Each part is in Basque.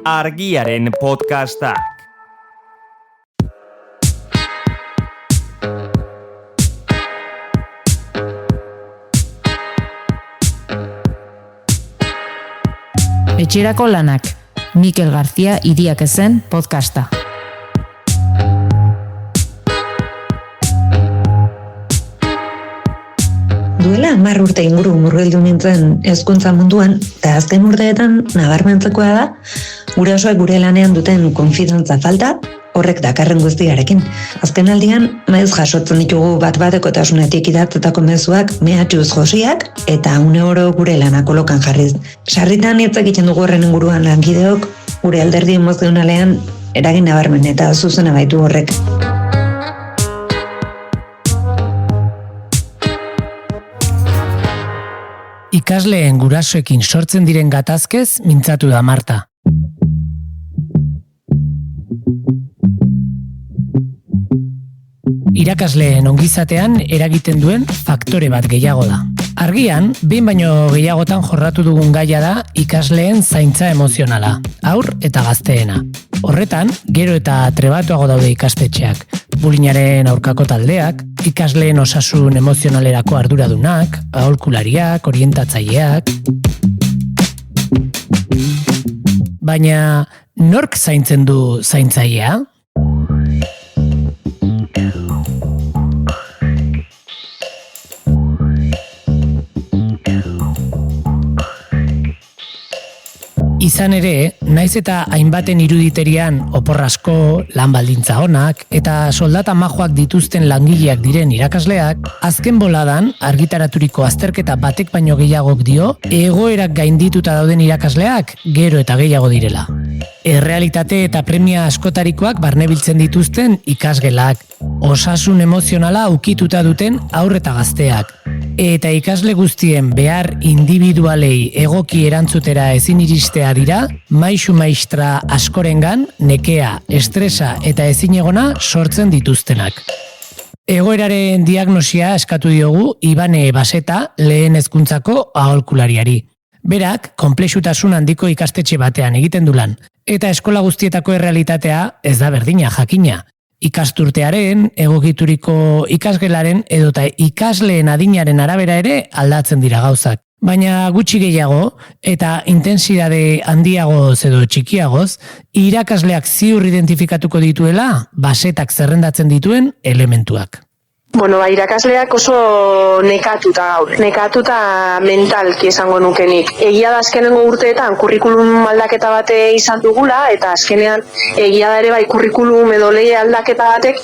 Argiaren podcastak. Etxerako lanak, Mikel García Iriak ezen podcasta. Duela 10 urte inguru murgildu nintzen hezkuntza munduan, eta azken urteetan nabarmentzekoa da, gure osoak gure lanean duten konfidantza falta, horrek dakarren guztiarekin. Azken aldian, maiz jasotzen ditugu bat-batekotasunetik idatzetako mezuak mehatxuz josiak, eta une oro gure lana kolokan jarriz. Sarritan hitz egiten dugu horren inguruan langideok, gure alderdi emozionalean eragin nabarmen eta zuzena baitu horrek. Ikasleen gurasoekin sortzen diren gatazkez mintzatu da Marta. Irakasleen ongizatean eragiten duen faktore bat gehiago da. Argian, behin baino gehiagotan jorratu dugun gaia da ikasleen zaintza emozionala, haur eta gazteena. Horretan, gero eta trebatuago daude ikastetxeak, bullyingaren aurkako taldeak, ikasleen osasun emozionalerako arduradunak, aholkulariak, orientatzaileak. Baina, nork zaintzen du zaintzailea? Izan ere, naiz eta hainbaten iruditerian oporrasko, lan baldintza onak eta soldata majoak dituzten langileak diren irakasleak, azken boladan argitaraturiko azterketa batek baino gehiagok dio, egoerak gaindituta dauden irakasleak gero eta gehiago direla. Errealitate eta premia askotarikoak barnebiltzen dituzten ikasgelak, osasun emozionala ukituta duten haur eta gazteak, eta ikasle guztien behar individualei egoki erantzutera ezin iristea dira, maisu maistra askorengan nekea, estresa eta ezinegona sortzen dituztenak. Egoeraren diagnosia eskatu diogu Ibane Baseta lehen hezkuntzako aholkulariari. Berak, konplexutasun handiko ikastetxe batean egiten du lan, eta eskola guztietako errealitatea ez da berdina jakina. Ikasturtearen, egokituriko ikasgelaren edota ikasleen adinaren arabera ere aldatzen dira gauzak. Baina gutxi gehiago eta intensidade handiagoz edo txikiagoz, irakasleak ziur identifikatuko dituela Basetak zerrendatzen dituen elementuak. Bueno, irakasleak oso nekatuta mentalki esango nukenik. Egia da azkenengo urteetan kurrikulum aldaketa bate izan dugula, eta azkenean egia da ere bai kurrikulum edo lege aldaketa batek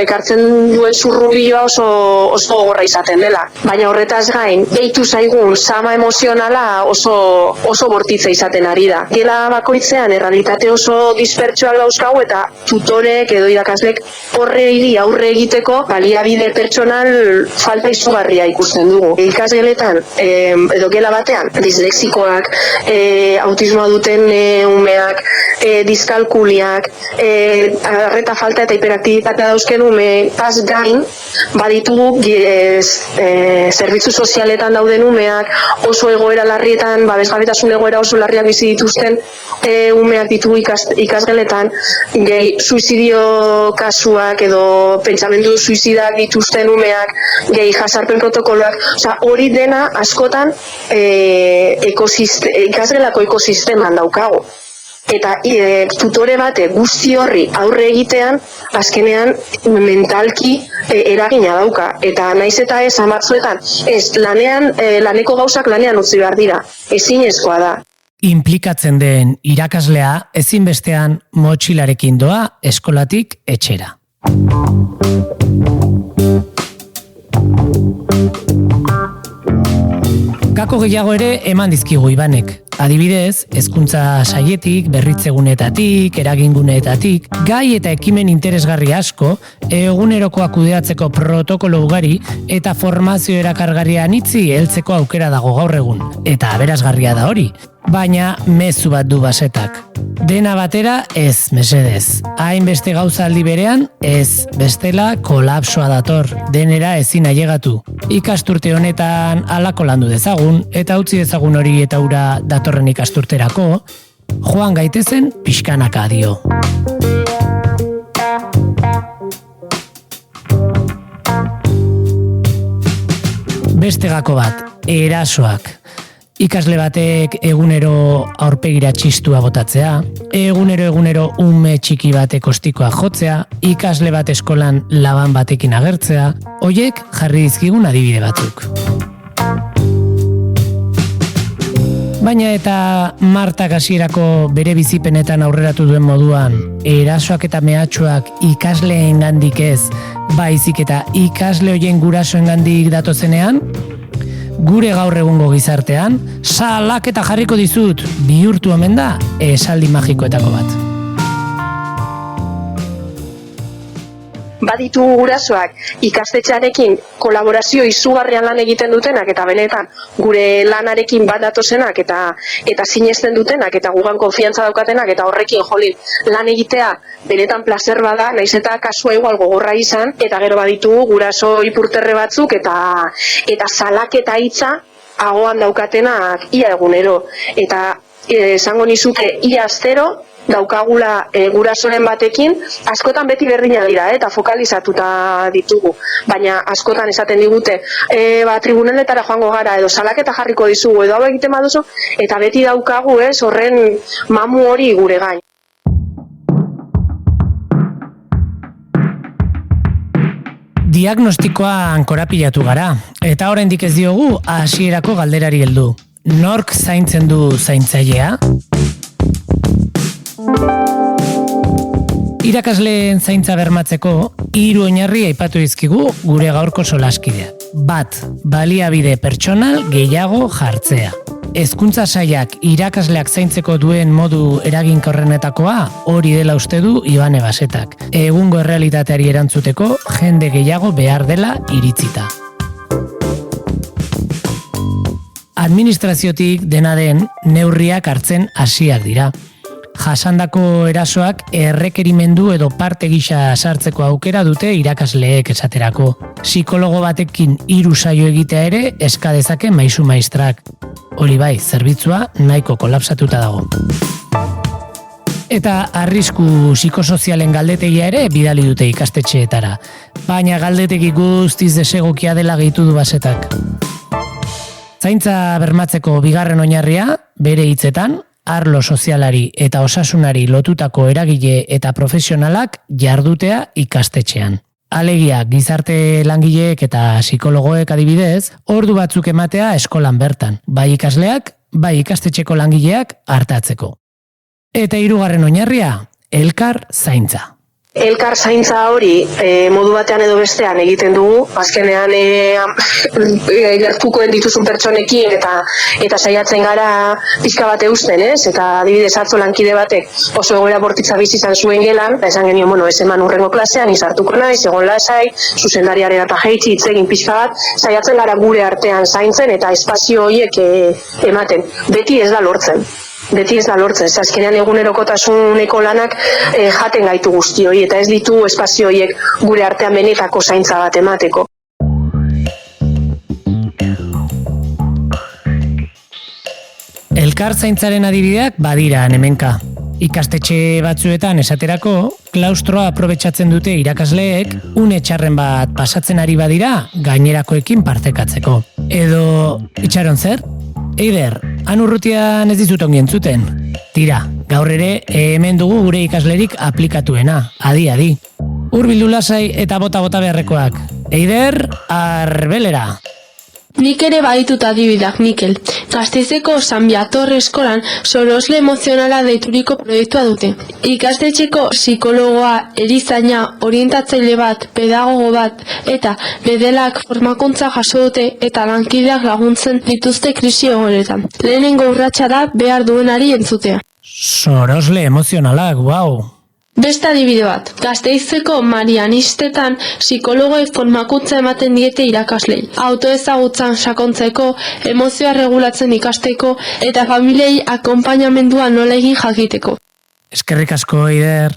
ekartzen duen zurrunbiloa oso gogorra izaten dela. Baina horretaz gain, gehitu zaigun sama emozionala oso bortitza izaten ari da. Gela bakoitzean errealitate oso dispertsuak dauzkagu eta tutorek edo irakaslek horri aurre egiteko baliabide pertsonal falta izugarria ikusten dugu. Ikasgeletan, edo gela batean, dislexikoak, autismoa duten umeak, diskalkuliak, arreta falta eta hiperaktibitatea dauzken ume pas gain, baditugu zerbitzu sozialetan dauden umeak, oso egoera larrietan, babesgabetasun egoera oso larriak bizi dituzten umeak ditugu ikasgeletan, suizidio kasuak edo pentsamendu suizidak dituzten umeak, gehi jasarpen protokoloak, hori dena askotan ikasgelako ekosisteman daukago. Eta tutore bate guzti horri aurre egitean, azkenean mentalki eragina dauka. Eta naiz eta ez amatzuetan, laneko gauzak lanean utzi behar dira. Ezinezkoa da. Inplikatzen den irakaslea ezinbestean motxilarekin doa eskolatik etxera. Gako gehiago ere eman dizkigu Ibanek. Adibidez, hezkuntza saietik, berritzegunetatik, eraginguneetatik, gai eta ekimen interesgarri asko, egunerokoak kudeatzeko protokolo ugari eta formazio erakargarria anitzi heltzeko aukera dago gaur egun. Eta aberasgarria da hori. Baina mezu bat du Basetak. Dena batera ez, mesedez. Hainbeste gauza aldi berean, ez, bestela kolapsoa dator, denera ezin ailegatu. Ikasturte honetan halako landu dezagun, eta utzi dezagun hori eta ura datorren ikasturterako, Joan gaitezen pixkanaka dio. Beste gako bat, erasoak. Ikasle batek egunero aurpegira txistua botatzea, egunero ume txiki batek ostikoa jotzea, ikasle bat eskolan laban batekin agertzea, hoiek jarri dizkigun adibide batzuk. Baina eta Martak hasierako bere bizipenetan aurreratu duen moduan, erasoak eta mehatxuak ikasleengandik ez, baizik eta ikasle hoien gurasoengandik datozenean, gure gaur egungo gizartean, salaketa jarriko dizut, bihurtu omen da esaldi magikoetako bat. Baditu gurasoak ikastetxearekin kolaborazio izugarrian lan egiten dutenak eta benetan gure lanarekin bat datozenak eta sinesten dutenak eta gugan konfiantza daukatenak eta horrekin jolin lan egitea benetan placer bada, naiz eta kasua igual gogorra izan, eta gero baditugu guraso ipurterre batzuk eta salaketa hitza agoan daukatenak ia egunero. Eta esango nizuke ia astero daukagula gurasoren batekin, askotan beti berdina dira, eta fokalizatuta ditugu. Baina askotan esaten digute, tribuneletara joango gara, edo salaketa jarriko dizugu, edo hau egiten baduzu, eta beti daukagu horren mamu hori gure gain. Diagnostikoan korapilatu gara, eta oraindik ez diogu hasierako galderari heldu. Nork zaintzen du zaintzailea? Irakasleen zaintza bermatzeko 3 oinarri aipatu dizkigu gure gaurko solaskidea. 1. Baliabide pertsonal gehiago jartzea. Hezkuntza sailak irakasleak zaintzeko duen modu eraginkorrenetakoa hori dela uste du Ibane Basetak. Egungo errealitateari erantzuteko jende gehiago behar dela iritzita. Administraziotik dena den neurriak hartzen hasiak dira. Jasandako erasoak errekerimendu edo parte gisa sartzeko aukera dute irakasleek esaterako. Psikologo batekin 3 saio egitea ere eska dezake maisu maistrak. Hori bai, zerbitzua nahiko kolapsatuta dago. Eta arrisku psikosozialen galdetegia ere bidali dute ikastetxeetara. Baina galdetegi guztiz desegokia dela gehitu du Basetak. Zaintza bermatzeko 2. oinarria, bere hitzetan, arlo sozialari eta osasunari lotutako eragile eta profesionalak jardutea ikastetxean. Alegia, gizarte langileek eta psikologoek adibidez, ordu batzuk ematea eskolan bertan, bai ikasleak, bai ikastetxeko langileak hartatzeko. Eta 3. oinarria, elkar zaintza. Elkar zaintza hori modu batean edo bestean egiten dugu, azkenean gertukoen dituzun pertsonekin eta saiatzen gara pixka bat eusten, ez? Eta adibidez atzo lankide batek oso egoera bortitza bizi izan zuen gelan, eta esan genion, ez eman hurrengo klasean, izartuko naiz, egon lasai, zuzendariaren eta jaitsi hitzegin pixka bat, saiatzen gara gure artean zaintzen eta espazio horiek ematen. Beti ez da lortzen. Azkenean egunerokotasuneko lanak jaten gaitu guzti hori, eta ez ditu espazio horiek gure artean benetako zaintza bat emateko. Elkar zaintzaren adibideak badira hemenka. Ikastetxe batzuetan esaterako, klaustroa aprobetxatzen dute irakasleek une txarren bat pasatzen ari badira gainerakoekin partekatzeko. Edo, itxaron zer? Eider, han urrutian ez dizut ongi entzuten. Tira, gaur ere hemen dugu gure ikaslerik aplikatuena, adi. Hurbildu lasai eta bota beharrekoak. Eider, arbelera! Nik ere baditut adibidak, Mikel. Gasteizeko San Biator eskolan sorosle emozionala deituriko proiektua dute. Ikastetxeko psikologoa, erizaina, orientatzaile bat, pedagogo bat eta bedelak formakuntza jaso dute eta lankideak laguntzen dituzte krisi egoeretan. Lehenengo urratsa da behar duenari entzutea. Sorosle emozionalak, wow! Beste adibide bat, Gasteizeko Marianistetan psikologoek formakuntza ematen diete irakaslei. Autoezagutzan sakontzeko, emozioa regulatzen ikasteko eta familiei akonpainamendua nola egin jakiteko. Eskerrik asko, Eider.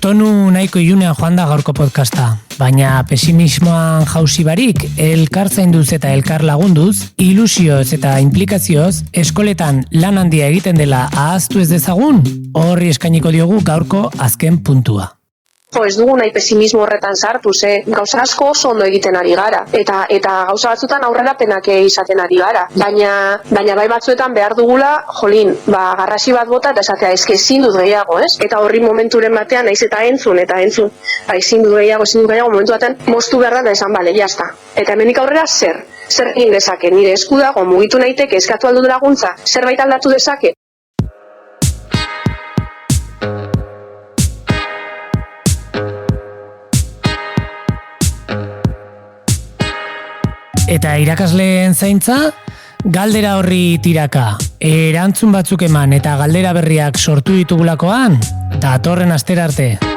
Tonu nahiko ilunean joan da gaurko podcasta, baina pesimismoan jausi barik, elkar zainduz eta elkar lagunduz, ilusioz eta implikazioz, eskoletan lan handia egiten dela ahaztu ez dezagun, horri eskainiko diogu gaurko azken puntua. Ez dugu nahi pesimismo horretan sartu, gauza asko oso ondo egiten ari gara, eta gauza batzutan aurrerapenak izaten ari gara, baina bai batzuetan behar dugula, garrasi bat bota eta esatea ezin dut gehiago, ez? Eta horri momenturen batean, naiz eta entzun, ezin dut gehiago, momentu batean, moztu behar da esan, bale, jazta. Eta hemenik aurrera zer egin dezake, nire esku dago, mugitu naiteke, eskatu aldu laguntza, zerbait aldatu dezake. Eta irakasleen zaintza, galdera horri tiraka, erantzun batzuk eman eta galdera berriak sortu ditugulakoan, datorren astera arte.